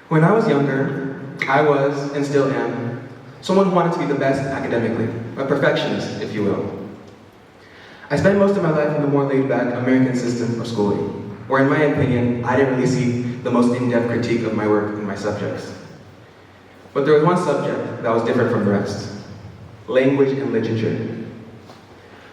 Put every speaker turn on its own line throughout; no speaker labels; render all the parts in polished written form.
When I was younger, I was, and still am, someone who wanted to be the best academically, a perfectionist, if you will. I spent most of my life in the more laid-back American system of schooling, where in my opinion, I didn't really see the most in-depth critique of my work and my subjects. But there was one subject that was different from the rest: language and literature.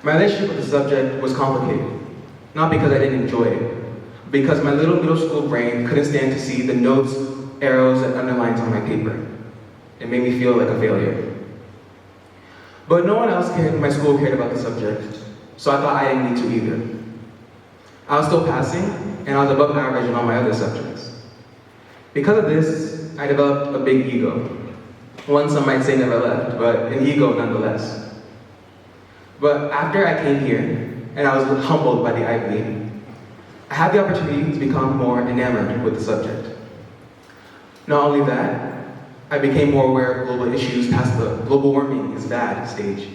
My relationship with the subject was complicated, not because I didn't enjoy it, but because my little middle school brain couldn't stand to see the notes, arrows, and underlines on my paper. It made me feel like a failure. But no one else in my school cared about the subject, so I thought I didn't need to either. I was still passing, and I was above average in all my other subjects. Because of this, I developed a big ego. One some might say never left, but an ego nonetheless. But after I came here, and I was humbled by the Ivy, I had the opportunity to become more enamored with the subject. Not only that, I became more aware of global issues past the global warming is bad stage,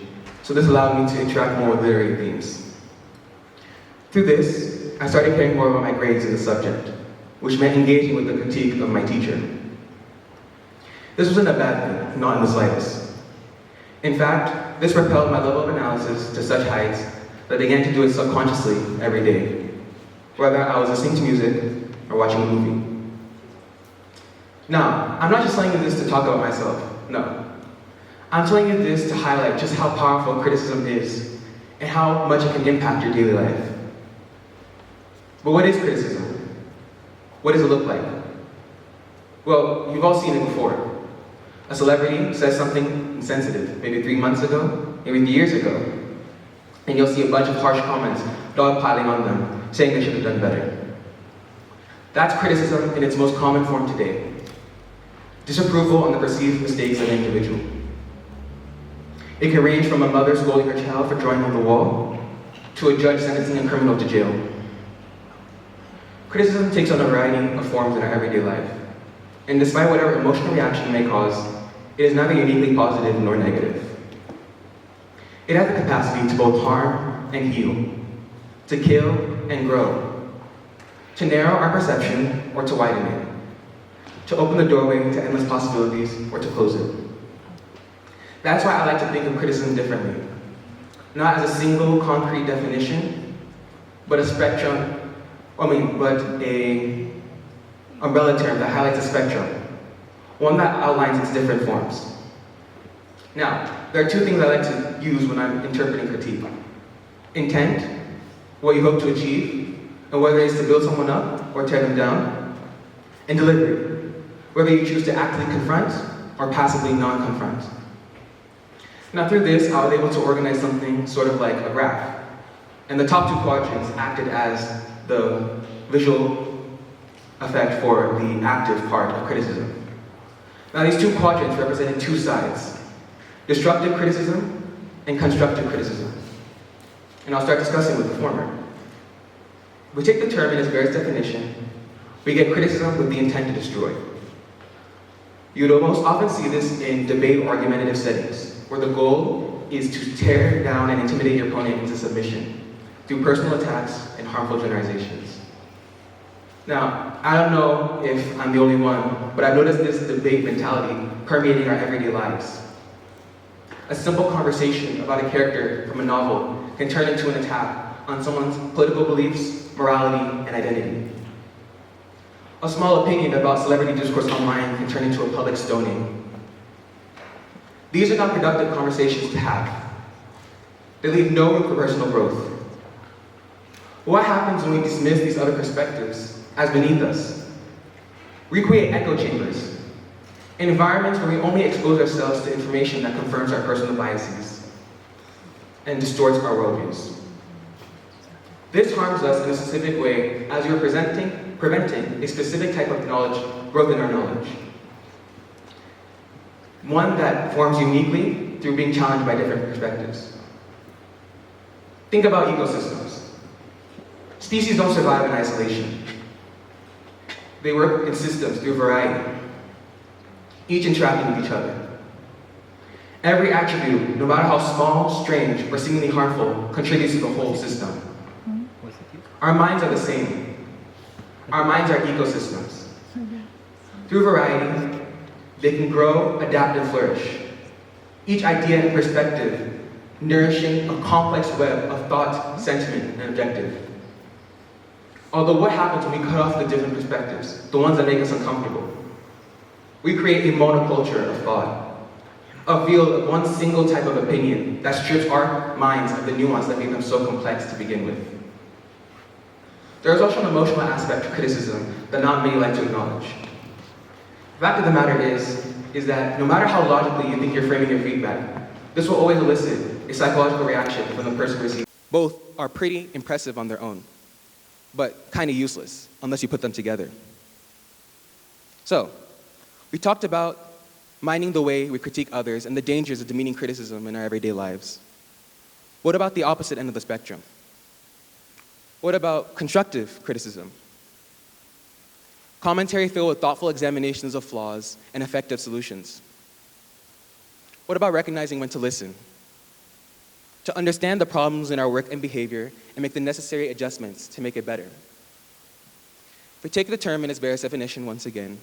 so this allowed me to interact more with literary themes. Through this, I started caring more about my grades in the subject, which meant engaging with the critique of my teacher. This wasn't a bad thing, not in the slightest. In fact, this propelled my level of analysis to such heights that I began to do it subconsciously every day, whether I was listening to music or watching a movie. Now, I'm not just telling you this to talk about myself, no. I'm telling you this to highlight just how powerful criticism is and how much it can impact your daily life. But what is criticism? What does it look like? Well, you've all seen it before. A celebrity says something insensitive, maybe 3 months ago, maybe years ago, and you'll see a bunch of harsh comments dogpiling on them, saying they should have done better. That's criticism in its most common form today. Disapproval on the perceived mistakes of an individual. It can range from a mother scolding her child for drawing on the wall, to a judge sentencing a criminal to jail. Criticism takes on a variety of forms in our everyday life, and despite whatever emotional reaction it may cause, it is neither uniquely positive nor negative. It has the capacity to both harm and heal, to kill and grow, to narrow our perception or to widen it, to open the doorway to endless possibilities or to close it. That's why I like to think of criticism differently, not as a single concrete definition, but a spectrum, but a umbrella term that highlights a spectrum, one that outlines its different forms. Now, there are two things I like to use when I'm interpreting critique. Intent, what you hope to achieve, and whether it's to build someone up or tear them down. And delivery, whether you choose to actively confront or passively non-confront. Now through this, I was able to organize something sort of like a graph. And the top two quadrants acted as the visual effect for the active part of criticism. Now these two quadrants represented two sides: destructive criticism and constructive criticism. And I'll start discussing with the former. We take the term in its various definition, we get criticism with the intent to destroy. You would most often see this in debate or argumentative settings, where the goal is to tear down and intimidate your opponent into submission through personal attacks and harmful generalizations. Now, I don't know if I'm the only one, but I've noticed this debate mentality permeating our everyday lives. A simple conversation about a character from a novel can turn into an attack on someone's political beliefs, morality, and identity. A small opinion about celebrity discourse online can turn into a public stoning. These are not productive conversations to have. They leave no room for personal growth. What happens when we dismiss these other perspectives as beneath us? We create echo chambers, environments where we only expose ourselves to information that confirms our personal biases and distorts our worldviews. This harms us in a specific way as we are preventing a specific type of knowledge, growth in our knowledge. One that forms uniquely through being challenged by different perspectives. Think about ecosystems. Species don't survive in isolation. They work in systems through variety, each interacting with each other. Every attribute, no matter how small, strange, or seemingly harmful, contributes to the whole system. Our minds are the same. Our minds are ecosystems. Through Through variety, they can grow, adapt, and flourish. Each idea and perspective nourishing a complex web of thought, sentiment, and objective. Although what happens when we cut off the different perspectives, the ones that make us uncomfortable? We create a monoculture of thought, a field of one single type of opinion that strips our minds of the nuance that made them so complex to begin with. There is also an emotional aspect to criticism that not many like to acknowledge. The fact of the matter is that no matter how logically you think you're framing your feedback, this will always elicit a psychological reaction from the person receiving. Both are pretty impressive on their own, but kind of useless unless you put them together. So, we talked about minding the way we critique others and the dangers of demeaning criticism in our everyday lives. What about the opposite end of the spectrum? What about constructive criticism? Commentary filled with thoughtful examinations of flaws and effective solutions. What about recognizing when to listen? To understand the problems in our work and behavior and make the necessary adjustments to make it better. If we take the term in its various definition once again,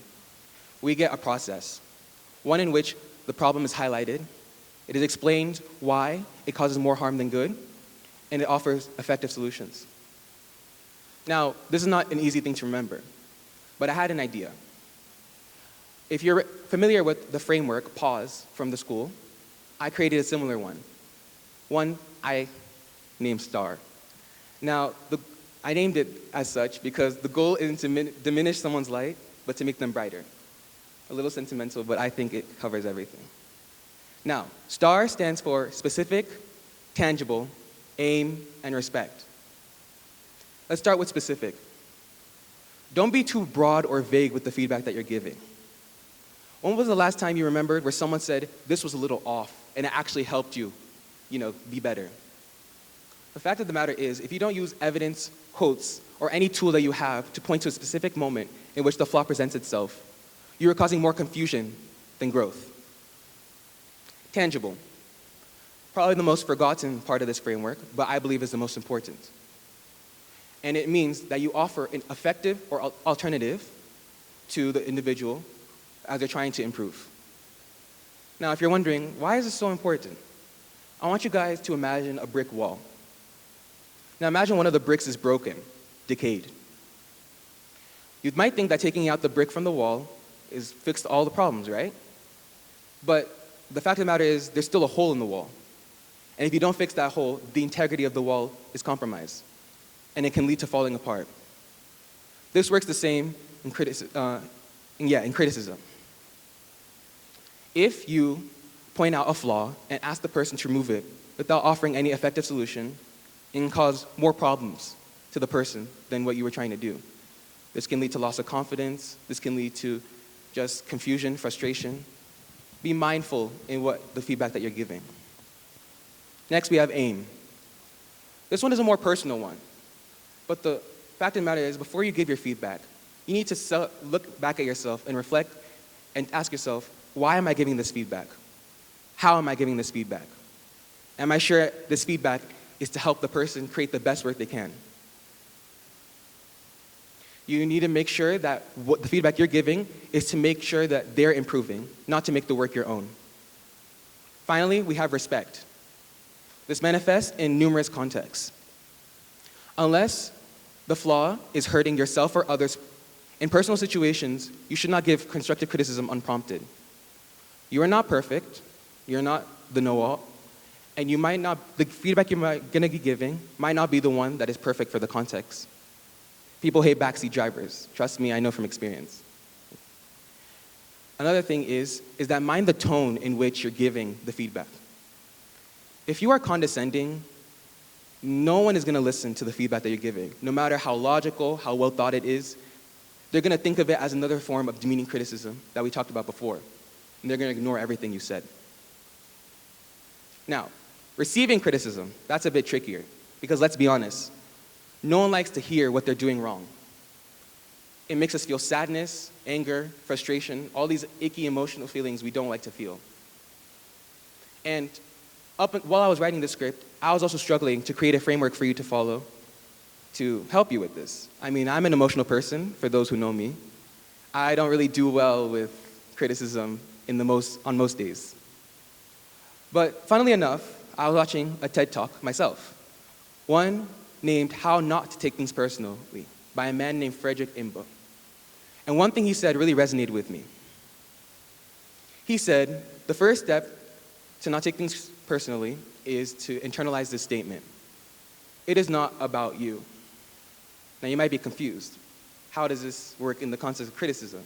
we get a process, one in which the problem is highlighted, it is explained why it causes more harm than good, and it offers effective solutions. Now, this is not an easy thing to remember, but I had an idea. If you're familiar with the framework, PAUSE, from the school, I created a similar one. One I named STAR. Now, I named it as such because the goal isn't to diminish someone's light, but to make them brighter. A little sentimental, but I think it covers everything. Now, STAR stands for specific, tangible, aim, and respect. Let's start with specific. Don't be too broad or vague with the feedback that you're giving. When was the last time you remembered where someone said, this was a little off, and it actually helped you, be better? The fact of the matter is, if you don't use evidence, quotes, or any tool that you have to point to a specific moment in which the flaw presents itself, you are causing more confusion than growth. Tangible. Probably the most forgotten part of this framework, but I believe is the most important. And it means that you offer an effective or alternative to the individual as they're trying to improve. Now, if you're wondering, why is this so important? I want you guys to imagine a brick wall. Now imagine one of the bricks is broken, decayed. You might think that taking out the brick from the wall is fixed all the problems, right? But the fact of the matter is, there's still a hole in the wall. And if you don't fix that hole, the integrity of the wall is compromised. And it can lead to falling apart. This works the same in criticism. If you point out a flaw and ask the person to remove it without offering any effective solution, it can cause more problems to the person than what you were trying to do. This can lead to loss of confidence. This can lead to just confusion, frustration. Be mindful in what the feedback that you're giving. Next, we have aim. This one is a more personal one. But the fact of the matter is, before you give your feedback, you need to look back at yourself and reflect and ask yourself, why am I giving this feedback? How am I giving this feedback? Am I sure this feedback is to help the person create the best work they can? You need to make sure that what the feedback you're giving is to make sure that they're improving, not to make the work your own. Finally, we have respect. This manifests in numerous contexts. Unless the flaw is hurting yourself or others, in personal situations, you should not give constructive criticism unprompted. You are not perfect, you're not the know-all, and the feedback you're going to be giving might not be the one that is perfect for the context. People hate backseat drivers. Trust me, I know from experience. Another thing is that mind the tone in which you're giving the feedback. If you are condescending, no one is going to listen to the feedback that you're giving. No matter how logical, how well thought it is, they're going to think of it as another form of demeaning criticism that we talked about before. And they're going to ignore everything you said. Now, receiving criticism, that's a bit trickier. Because let's be honest, no one likes to hear what they're doing wrong. It makes us feel sadness, anger, frustration, all these icky emotional feelings we don't like to feel. And while I was writing this script, I was also struggling to create a framework for you to follow to help you with this. I mean, I'm an emotional person, for those who know me. I don't really do well with criticism on most days. But funnily enough, I was watching a TED Talk myself. One named How Not to Take Things Personally by a man named Frederick Imba. And one thing he said really resonated with me. He said, the first step to not take things personally is to internalize this statement. It is not about you. Now you might be confused. How does this work in the context of criticism?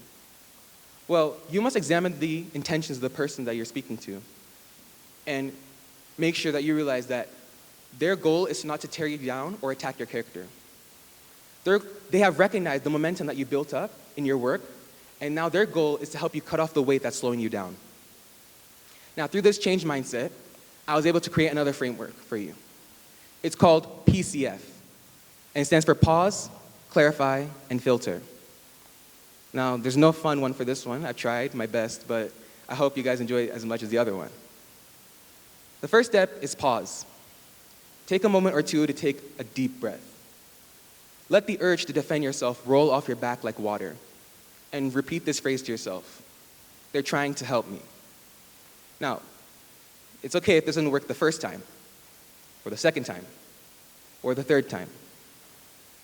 Well, you must examine the intentions of the person that you're speaking to and make sure that you realize that their goal is not to tear you down or attack your character. They have recognized the momentum that you built up in your work, and now their goal is to help you cut off the weight that's slowing you down. Now, through this change mindset, I was able to create another framework for you. It's called PCF, and it stands for pause, clarify, and filter. Now, there's no fun one for this one. I've tried my best, but I hope you guys enjoy it as much as the other one. The first step is pause. Take a moment or two to take a deep breath. Let the urge to defend yourself roll off your back like water, and repeat this phrase to yourself. They're trying to help me. Now, it's okay if this doesn't work the first time, or the second time, or the third time.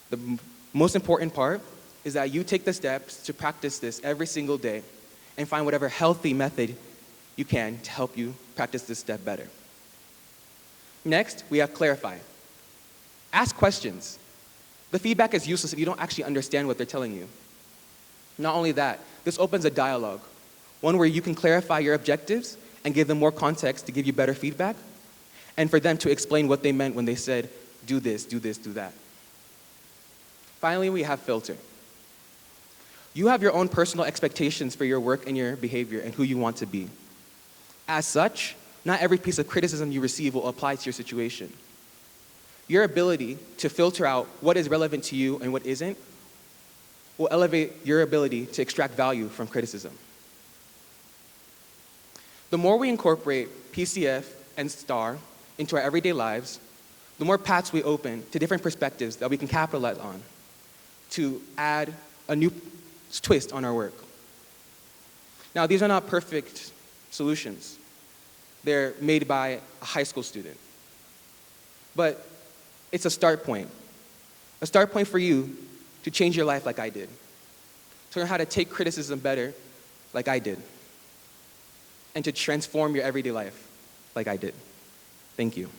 The most important part is that you take the steps to practice this every single day and find whatever healthy method you can to help you practice this step better. Next, we have clarify. Ask questions. The feedback is useless if you don't actually understand what they're telling you. Not only that, this opens a dialogue, one where you can clarify your objectives and give them more context to give you better feedback, and for them to explain what they meant when they said, do this, do this, do that. Finally, we have filter. You have your own personal expectations for your work and your behavior and who you want to be. As such, not every piece of criticism you receive will apply to your situation. Your ability to filter out what is relevant to you and what isn't will elevate your ability to extract value from criticism. The more we incorporate PCF and STAR into our everyday lives, the more paths we open to different perspectives that we can capitalize on to add a new twist on our work. Now, these are not perfect solutions. They're made by a high school student. But it's a start point for you to change your life like I did, to learn how to take criticism better like I did, and to transform your everyday life like I did. Thank you.